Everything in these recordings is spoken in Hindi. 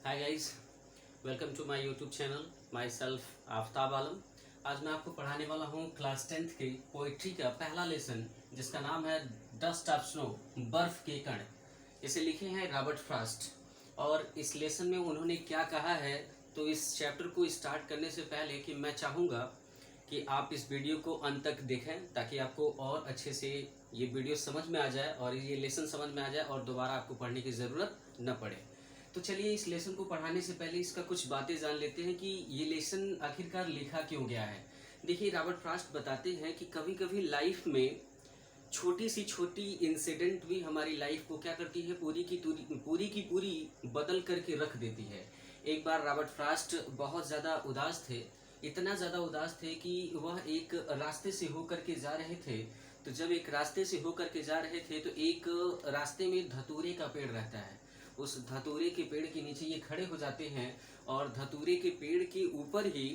Hi guys, welcome to my YouTube channel. Myself Aftab Alam. आज मैं आपको पढ़ाने वाला हूँ क्लास 10th की पोइट्री का पहला लेसन, जिसका नाम है डस्ट ऑफ स्नो, बर्फ के कण। इसे लिखे हैं रॉबर्ट फ्रॉस्ट। और इस लेसन में उन्होंने क्या कहा है, तो इस चैप्टर को स्टार्ट करने से पहले कि मैं चाहूँगा कि आप इस वीडियो को अंत तक देखें, ताकि आपको और अच्छे से ये वीडियो समझ में आ जाए और ये लेसन समझ में आ जाए और दोबारा आपको पढ़ने की ज़रूरत न पड़े। तो चलिए इस लेसन को पढ़ाने से पहले इसका कुछ बातें जान लेते हैं कि ये लेसन आखिरकार लिखा क्यों गया है। देखिए, रॉबर्ट फ्रॉस्ट बताते हैं कि कभी कभी लाइफ में छोटी सी छोटी इंसिडेंट भी हमारी लाइफ को क्या करती है, पूरी बदल करके रख देती है। एक बार रॉबर्ट फ्रॉस्ट बहुत ज़्यादा उदास थे, इतना ज़्यादा उदास थे कि वह एक रास्ते से होकर के जा रहे थे। तो जब एक रास्ते से होकर के जा रहे थे तो एक रास्ते में धतूरे का पेड़ रहता है। उस धतूरे के पेड़ के नीचे ये खड़े हो जाते हैं और धतूरे के पेड़ के ऊपर ही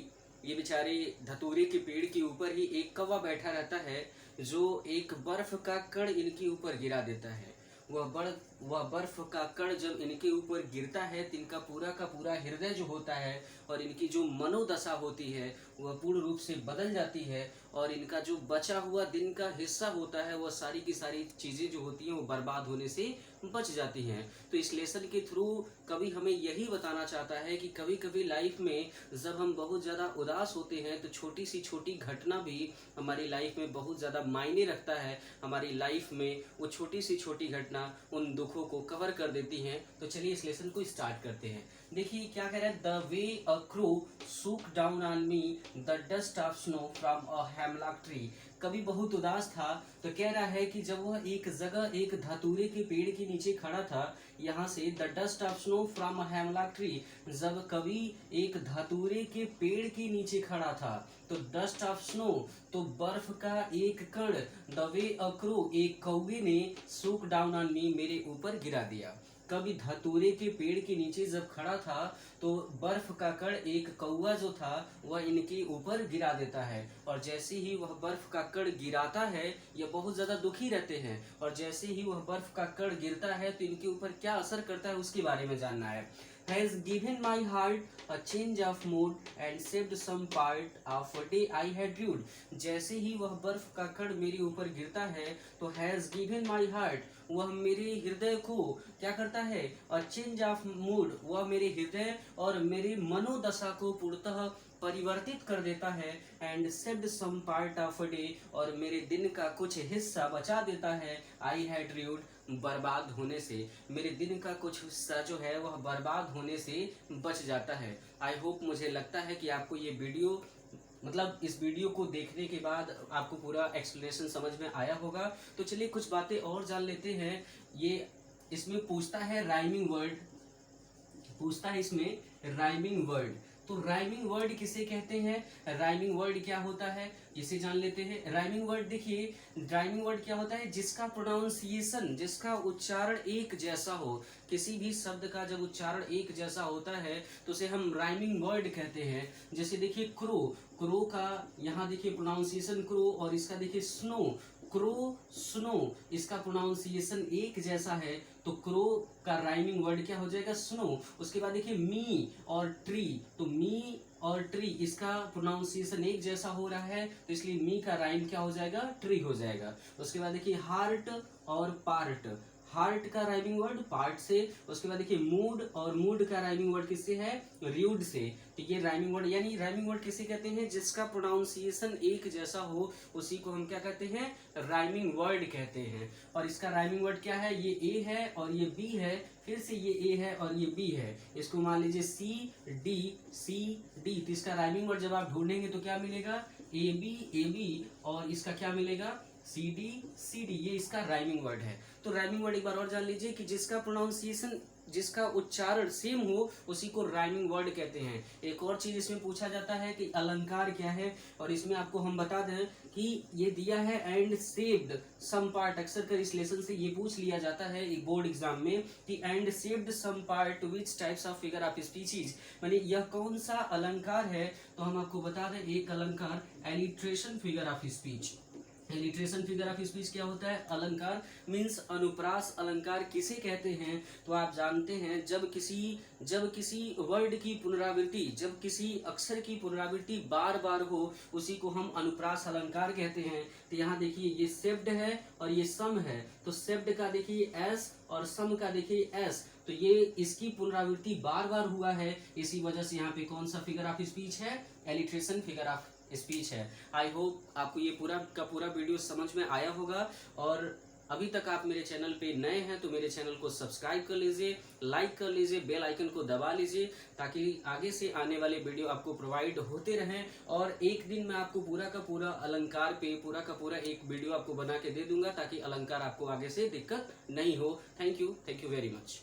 ये बेचारे धतूरे के पेड़ के ऊपर ही एक कौवा बैठा रहता है, जो एक बर्फ का कण इनके ऊपर गिरा देता है। वह बर्फ का कण जब इनके ऊपर गिरता है तो इनका पूरा का पूरा हृदय जो होता है और इनकी जो मनोदशा होती है वह पूर्ण रूप से बदल जाती है। और इनका जो बचा हुआ दिन का हिस्सा होता है वह सारी की सारी चीज़ें जो होती हैं वो बर्बाद होने से बच जाती हैं। तो इस लेसन के थ्रू कभी हमें यही बताना चाहता है कि कभी कभी लाइफ में जब हम बहुत ज़्यादा उदास होते हैं तो छोटी सी छोटी घटना भी हमारी लाइफ में बहुत ज़्यादा मायने रखता है। हमारी लाइफ में वो छोटी सी छोटी घटना उन दुखों को कवर कर देती हैं। तो चलिए इस लेसन को स्टार्ट करते हैं। देखिए क्या कह रहा है, the way a crow shook down on me the dust of snow from a hemlock tree. कभी बहुत उदास था तो कह रहा है कि जब वह एक जगह एक धतूरे के पेड़ के नीचे खड़ा था, यहाँ से the dust of snow from a hemlock tree, जब कभी एक धतूरे के पेड़ के नीचे खड़ा था, तो डस्ट ऑफ स्नो तो बर्फ का एक कण, द वे अ क्रो एक कौवे ने, सूक डाउन ऑन मी मेरे ऊपर गिरा दिया। कभी धतूरे के पेड़ के नीचे जब खड़ा था तो बर्फ का कण एक कौवा जो था वह इनके ऊपर गिरा देता है। और जैसे ही वह बर्फ का कण गिराता है यह बहुत ज्यादा दुखी रहते हैं, और जैसे ही वह बर्फ का कण गिरता है तो इनके ऊपर क्या असर करता है उसके बारे में जानना है। Has given my heart a change of mood and saved some part of a day I had rued। जैसे ही वह बर्फ का कण मेरे ऊपर गिरता है तो has given my heart, वह मेरे हृदय को क्या करता है, a change of mood, वह मेरे हृदय और मेरे मनोदशा को पूर्णतः परिवर्तित कर देता है। And saved some part of a day, और मेरे दिन का कुछ हिस्सा बचा देता है। I had rued, बर्बाद होने से, मेरे दिन का कुछ हिस्सा जो है वह बर्बाद होने से बच जाता है। आई होप, मुझे लगता है कि आपको ये वीडियो इस वीडियो को देखने के बाद आपको पूरा एक्सप्लेनेशन समझ में आया होगा। तो चलिए कुछ बातें और जान लेते हैं। ये इसमें पूछता है राइमिंग वर्ड, पूछता है इसमें राइमिंग वर्ड। तो राइमिंग वर्ड किसे कहते हैं, राइमिंग वर्ड क्या होता है इसे जान लेते हैं। राइमिंग वर्ड, देखिए राइमिंग वर्ड क्या होता है, जिसका प्रोनाउंसिएशन, जिसका उच्चारण एक जैसा हो। किसी भी शब्द का जब उच्चारण एक जैसा होता है तो उसे हम राइमिंग वर्ड कहते हैं। जैसे देखिए क्रो, क्रो का यहाँ देखिए प्रोनाउंसिएशन क्रो, और इसका देखिए स्नो, क्रो स्नो, इसका प्रोनाउंसिएशन एक जैसा है तो क्रो का राइमिंग वर्ड क्या हो जाएगा, स्नो। उसके बाद देखिए मी और ट्री, तो मी और ट्री इसका प्रोनाउंसिएशन एक जैसा हो रहा है तो इसलिए मी का राइम क्या हो जाएगा, ट्री हो जाएगा। उसके बाद देखिए हार्ट और पार्ट, हार्ट का राइमिंग वर्ड पार्ट से। उसके बाद देखिए मूड, और मूड का राइमिंग वर्ड किससे है, र्यूड से। तो ये राइमिंग वर्ड, यानी राइमिंग वर्ड किसे कहते हैं, जिसका प्रोनाउंसिएशन एक जैसा हो उसी को हम क्या कहते हैं, राइमिंग वर्ड कहते हैं। और इसका राइमिंग वर्ड क्या है, ये ए है और ये बी है, फिर से ये ए है और ये बी है। इसको मान लीजिए सी डी, तो इसका राइमिंग वर्ड जब आप ढूंढेंगे तो क्या मिलेगा, ए बी, और इसका क्या मिलेगा, सी डी, ये इसका राइमिंग वर्ड है। तो राइमिंग वर्ड एक बार और जान लीजिए कि जिसका प्रोनाउंसिएशन, जिसका उच्चारण सेम हो उसी को राइमिंग वर्ड कहते हैं। एक और चीज इसमें पूछा जाता है कि अलंकार क्या है, और इसमें आपको हम बता दें कि ये दिया है एंड सेव्ड सम पार्ट। अक्सर कर इस लेसन से ये पूछ लिया जाता है एक बोर्ड एग्जाम में कि and saved some part which types of figure of speeches, यानी यह कौन सा अलंकार है। तो हम आपको बता दें एक अलंकार alliteration figure of speech, alliteration figure of speech क्या होता है? अलंकार मीन्स अनुप्रास अलंकार किसे कहते हैं? तो आप जानते हैं जब किसी वर्ड की पुनरावृत्ति, जब किसी अक्षर की पुनरावृत्ति बार बार हो, उसी को हम अनुप्रास अलंकार कहते हैं। तो यहाँ देखिए ये शेप्ड है और ये सम है, तो शेप्ड का देखिए एस और सम का देखिए एस, तो ये इसकी पुनरावृत्ति बार बार हुआ है, इसी वजह से यहाँ पे कौन सा फिगर ऑफ स्पीच है? एलिट्रेशन फिगर ऑफ स्पीच है। आई होप आपको ये पूरा का पूरा वीडियो समझ में आया होगा, और अभी तक आप मेरे चैनल पे नए हैं तो मेरे चैनल को सब्सक्राइब कर लीजिए, लाइक कर लीजिए, बेल आइकन को दबा लीजिए, ताकि आगे से आने वाले वीडियो आपको प्रोवाइड होते रहें। और एक दिन मैं आपको पूरा का पूरा अलंकार पे पूरा का पूरा एक वीडियो आपको बना के दे दूंगा, ताकि अलंकार आपको आगे से दिक्कत नहीं हो। Thank you very much.